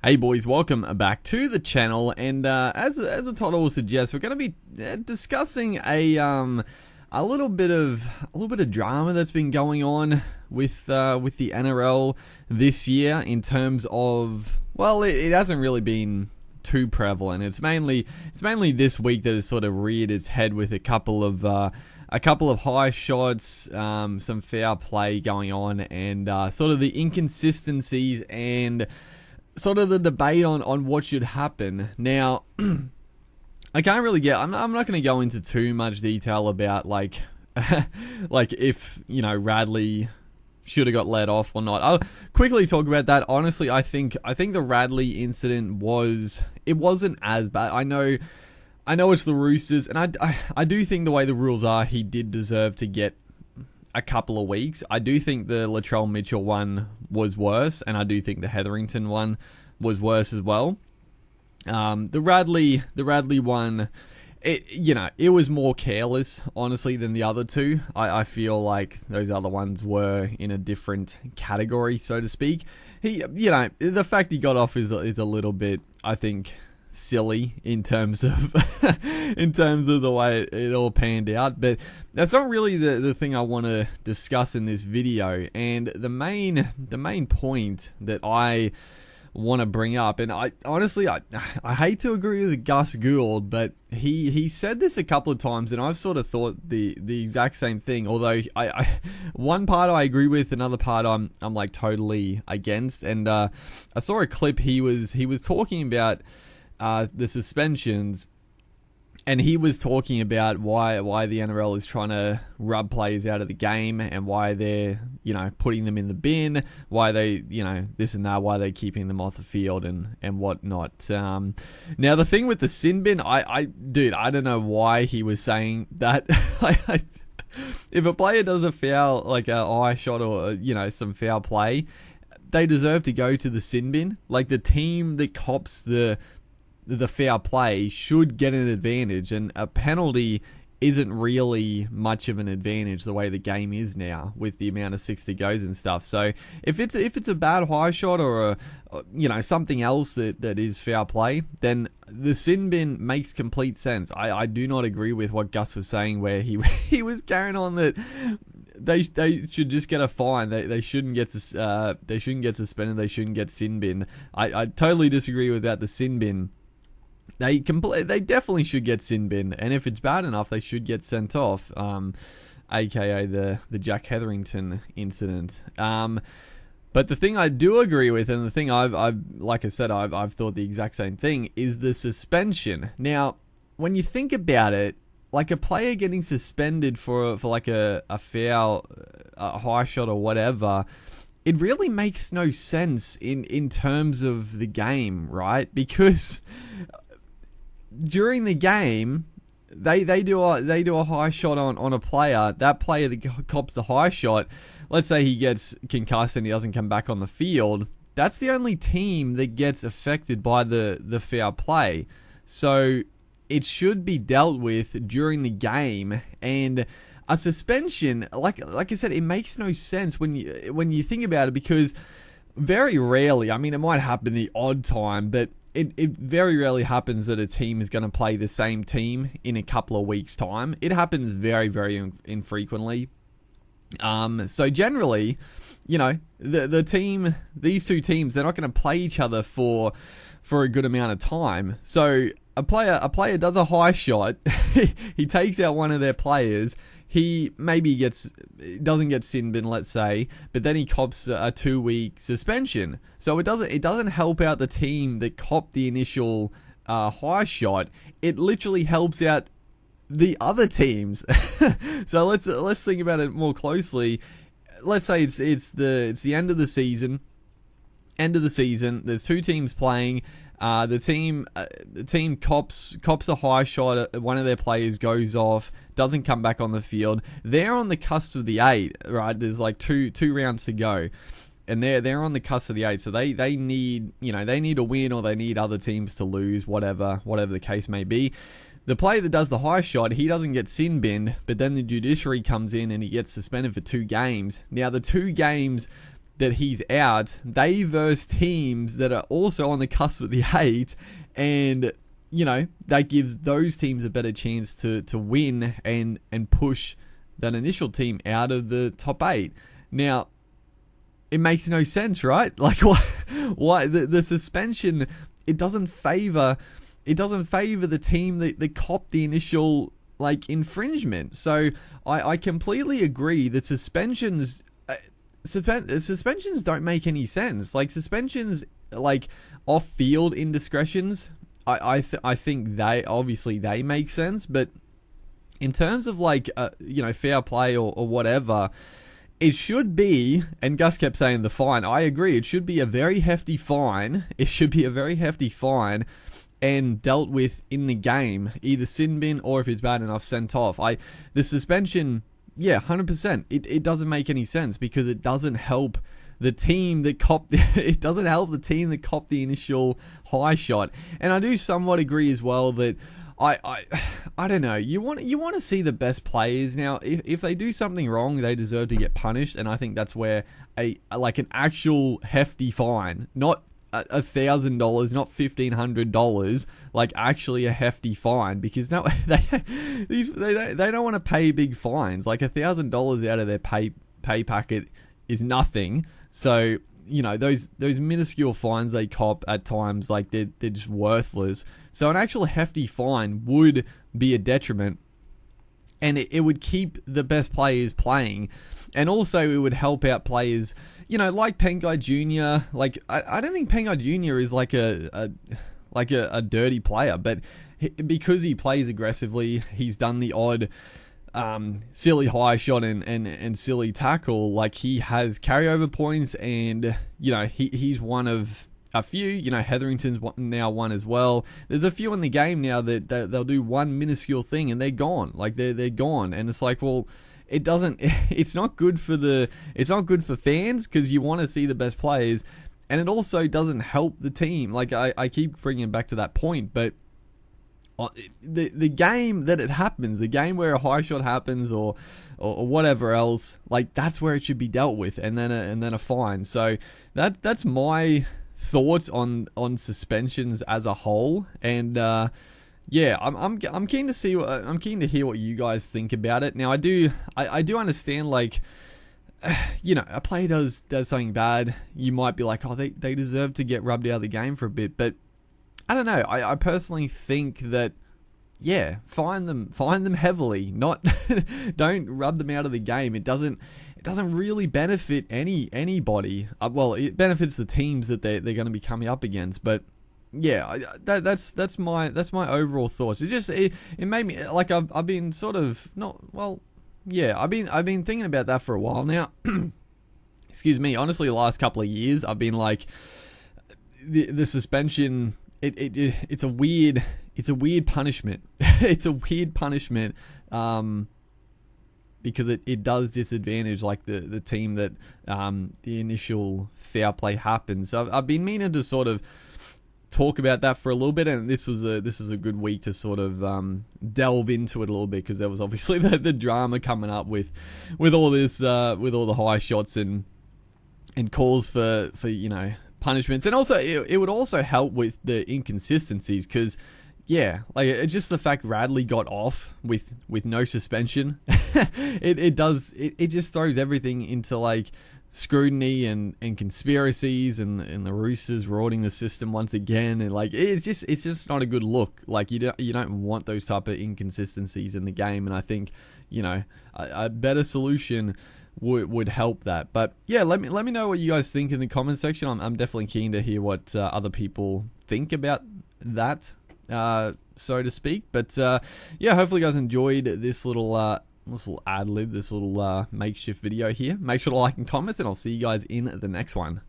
Hey boys, welcome back to the channel, and as the title will suggest, we're going to be discussing a little bit of drama that's been going on with the NRL this year in terms of, well, it hasn't really been too prevalent. It's mainly this week that has sort of reared its head with a couple of high shots, some foul play going on, and sort of the inconsistencies and sort of the debate on what should happen. Now, I can't really I'm not going to go into too much detail about like if, Radley should have got let off or not. I'll quickly talk about that. Honestly, I think the Radley incident wasn't as bad. I know it's the Roosters, and I do think the way the rules are, he did deserve to get a couple of weeks. I do think the Latrell Mitchell one was worse, and I do think the Hetherington one was worse as well. The Radley one, it was more careless, honestly, than the other two. I feel like those other ones were in a different category, so to speak. The fact he got off is a little bit, I think, silly in terms of the way it all panned out, but that's not really the thing I want to discuss in this video. And the main point that I want to bring up, and I honestly hate to agree with Gus Gould, but he said this a couple of times, and I've sort of thought the exact same thing, although I one part I agree with, another part I'm like totally against. And I saw a clip. He was talking about the suspensions, and he was talking about why the NRL is trying to rub players out of the game, and why they're putting them in the bin, why they this and that, why they're keeping them off the field and whatnot. Now the thing with the sin bin, I don't know why he was saying that. If a player does a foul, like a eye shot or some foul play, they deserve to go to the sin bin. Like, the team that cops the foul play should get an advantage, and a penalty isn't really much of an advantage the way the game is now with the amount of 60 goes and stuff. So if it's a bad high shot or something else that is foul play, then the sin bin makes complete sense. I do not agree with what Gus was saying, where he was carrying on that they should just get a fine. They shouldn't get suspended. They shouldn't get sin bin. I totally disagree with that. The sin bin, they definitely should get sin bin, and if it's bad enough, they should get sent off. AKA the Jack Hetherington incident. But the thing I do agree with, and the thing I've like I said, I've thought the exact same thing, is the suspension. Now, when you think about it, like a player getting suspended for like a foul, a high shot or whatever, it really makes no sense in terms of the game, right? Because during the game, they do a high shot on a player. That player that cops the high shot, let's say he gets concussed and he doesn't come back on the field, that's the only team that gets affected by the foul play. So it should be dealt with during the game. And a suspension, like I said, it makes no sense when you think about it, because very rarely, I mean, it might happen the odd time, but it very rarely happens that a team is going to play the same team in a couple of weeks' time. It happens very, very infrequently. So generally, the team, these two teams, they're not going to play each other for a good amount of time. So a player does a high shot, he takes out one of their players, he maybe doesn't get sin bin, let's say, but then he cops a 2-week suspension. So it doesn't help out the team that copped the initial high shot. It literally helps out the other teams. So let's think about it more closely. Let's say it's the end of the season. There's two teams playing. The team cops a high shot. One of their players goes off, doesn't come back on the field. They're on the cusp of the 8, right? There's like two rounds to go, and they're on the cusp of the 8. So they need a win, or they need other teams to lose, whatever the case may be. The player that does the high shot, he doesn't get sin binned, but then the judiciary comes in and he gets suspended for 2 games. Now the 2 games that he's out, they verse teams that are also on the cusp of the 8, and that gives those teams a better chance to win and push that initial team out of the top 8. Now, it makes no sense, right? Like, why the suspension? It doesn't favor the team that copped the initial infringement. So I completely agree that suspensions don't make any sense. Like, suspensions, off-field indiscretions, I think they make sense, but in terms of fair play or whatever, it should be, and Gus kept saying the fine, I agree, it should be a very hefty fine. It should be a very hefty fine and dealt with in the game, either sin bin or, if it's bad enough, sent off. The suspension, 100%, it doesn't make any sense because it doesn't help the team that copped the initial high shot. And I do somewhat agree as well that I don't know. You want to see the best players. Now, if they do something wrong, they deserve to get punished, and I think that's where an actual hefty fine, not $1,000, not $1,500, actually a hefty fine, because no, they don't want to pay big fines. $1,000 out of their pay packet is nothing. So those minuscule fines they cop at times, they're just worthless. So an actual hefty fine would be a detriment, and it would keep the best players playing, and also it would help out players, like Pengai Jr. I don't think Pengai Jr. is a dirty player, but because he plays aggressively, he's done the odd silly high shot and silly tackle. He has carryover points, and he's one of a few. Hetherington's now one as well. There's a few in the game now that they'll do one minuscule thing and they're gone. They're gone, and it's well, it doesn't. It's not good for fans, because you want to see the best players, and it also doesn't help the team. I keep bringing back to that point, but the game that it happens, the game where a high shot happens or whatever else, that's where it should be dealt with, and then a fine. So that's my thoughts on suspensions as a whole, and I'm keen to hear what you guys think about it. Now, I do understand, a player does something bad, you might be like, oh, they deserve to get rubbed out of the game for a bit, but I don't know. I personally think that, fine them heavily. Not don't rub them out of the game. It doesn't really benefit anybody. Well, it benefits the teams that they're going to be coming up against. But that's my overall thoughts. It made me I've been sort of I've been thinking about that for a while now. Excuse me. Honestly, the last couple of years, I've been the suspension. It's a weird punishment. It's a weird punishment, because it does disadvantage the team that the initial foul play happens. So I've been meaning to sort of talk about that for a little bit, and this was a good week to sort of delve into it a little bit, because there was obviously the drama coming up with all this with all the high shots and calls for punishments, and also it would also help with the inconsistencies, because just the fact Radley got off with no suspension, it just throws everything into scrutiny and conspiracies, and the Roosters rorting the system once again, and it's just not a good look. You don't want those type of inconsistencies in the game, and I think a better solution would help that. But let me know what you guys think in the comment section. I'm definitely keen to hear what other people think about that, so to speak. But hopefully you guys enjoyed this little ad lib, this little makeshift video here. Make sure to like and comment, and I'll see you guys in the next one.